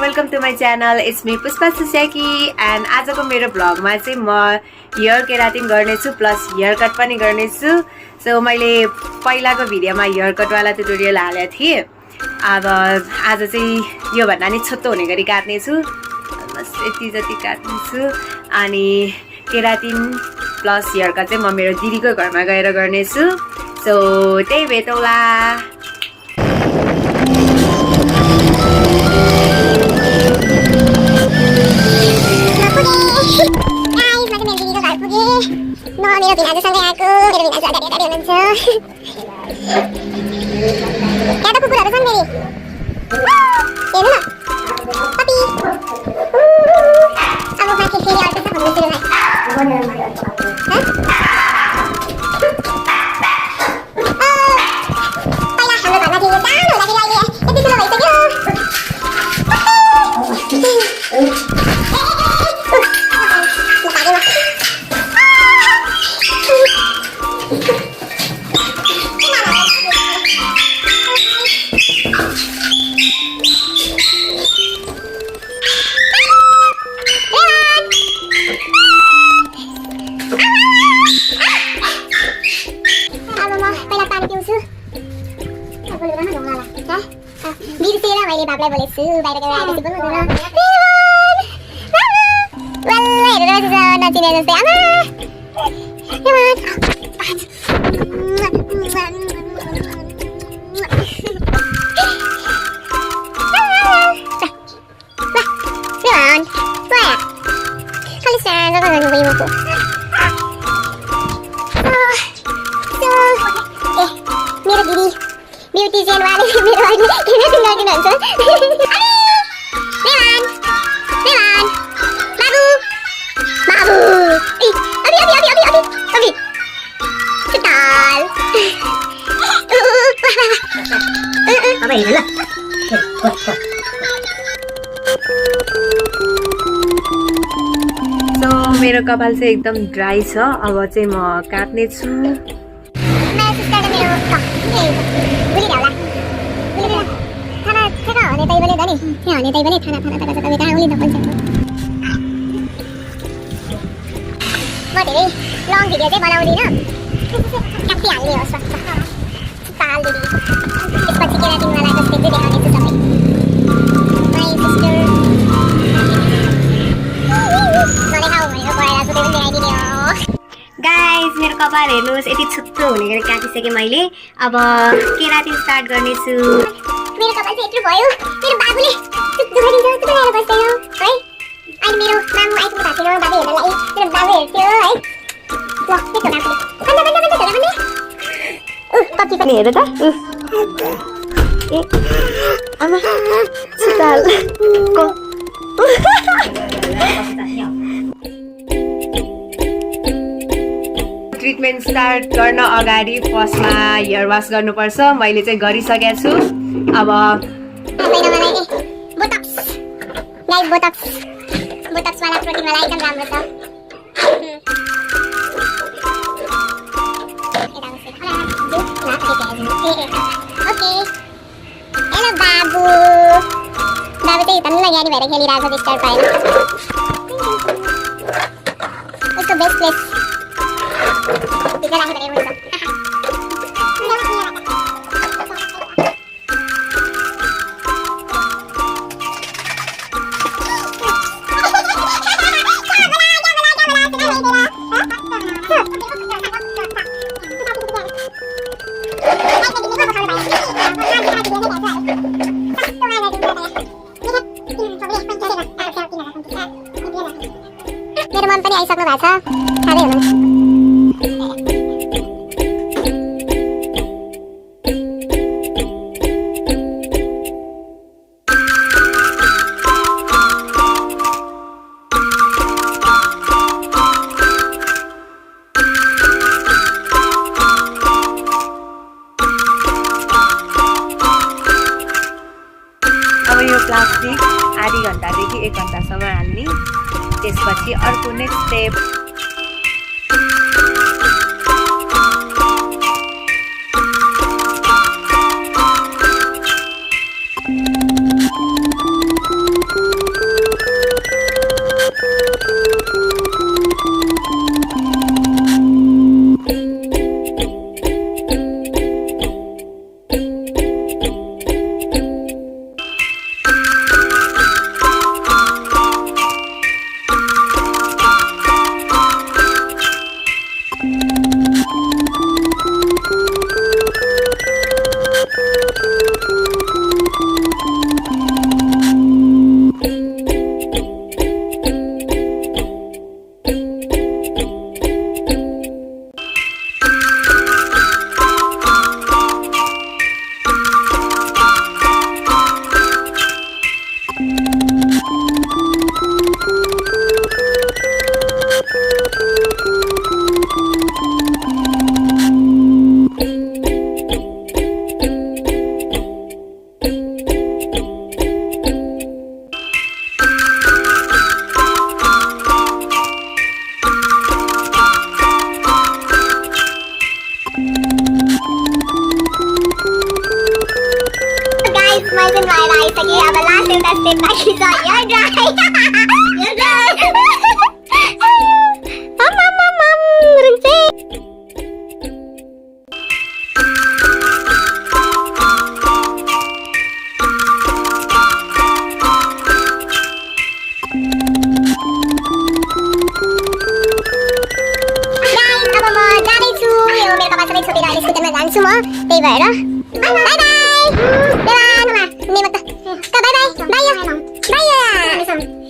Welcome to my channel. It's me Puspa Chhusyaki and आजको मेरो भ्लगमा चाहिँ म हेयर केराटिन गर्नेछु प्लस हेयर कट पनि गर्नेछु। सो मैले पहिलाको भिडियोमा हेयर कट वाला ट्युटोरियल हालेको थिएँ। अब आज चाहिँ यो भन्दा नि छोटो हुने गरी काट्ने छु। बस यति जति काट्नेछु अनि केराटिन प्लस हेयर कट चाहिँ म मेरो दिदीको घरमा गएर गर्नेछु। सो त्यही भेटौँला। मेरो भिनाजु सँगै आएको मेरो भिनाजु अगाडि अगाडि हुनुहुन्छ। यहाँ त कुकुरहरू छन् फेरि हेर्नु न पपी। अब माथि फेरि अर्को छ भन्नु सुरु बिर्सेर मैले बाबुलाई बोलेछु बाहिर गएर आएपछि बोल्नु हुँदैन। वाल्ला हेरेर नचिने जस्तै आमा मेरो दिदी ब्युटिशियन वाले मेरो अहिले केराटिन गरिदिनुहुन्छ। बाबु अबि चटाल अब हेर ल। सो मेरो कपाल चाहिँ एकदम ड्राई छ। अब चाहिँ म काट्ने छु। म धेरै लङ भिडियो चाहिँ बनाउँदिनँ, काटिहाल्ने होस् चाल दिदी। त्यसपछि केराटिनवाला जस्तै चाहिँ देखाउनेछु सबै। माई सिस्टर नदेखाऊ भनेर पढाएर सुधै पनि देखाइदिने हो। गाइज मेरो कपाल हेर्नुहोस् यति छुट्टो हुने गरी काटिसकेँ मैले। अब केराटिन स्टार्ट गर्नेछु। मेरो कपाल चाहिँ यत्रो भयो, मेरो बाबुले दुखाइदिन्छ जस्तो बनाएर बस्दैन है। अनि मेरो मामु आइपुग्नु भएको थिएन बाबु हेर्नलाई, मेरो बाबु हेर्थ्यो है। ल त्यस्तो बाबुले भन्दा पप्पी पनि हेर त। ए आमा चटाल को ट्रिटमेन्ट स्टार्ट गर्न अगाडि फर्स्टमा हेयर वास गर्नुपर्छ। मैले चाहिँ गरिसकेको छु। अब बोटक्स वाला प्रोटिन वाला एकदम राम्रो छ। ओके हेलो बाबु चाहिँ तन्ला ज्ञानी भएर खेलिरहेको छ स्टार पाएर। उसको बेस्ट प्लेस भित्र राखेर हुन्छ। मेरो मन पनि आइसक्नु भएको छ, खाँदै हुनुहुन्छ। अब यो प्लास्टिक आधी घन्टादेखि 1 घन्टासम्म हाल्ने। त्यसपछि अर्को नेक्स्ट स्टेप अब लास्ट एउटा स्टेप बाँकी छ हेयर ड्राई स्कुटरमा जान्छु म त्यही भएर by by by by by by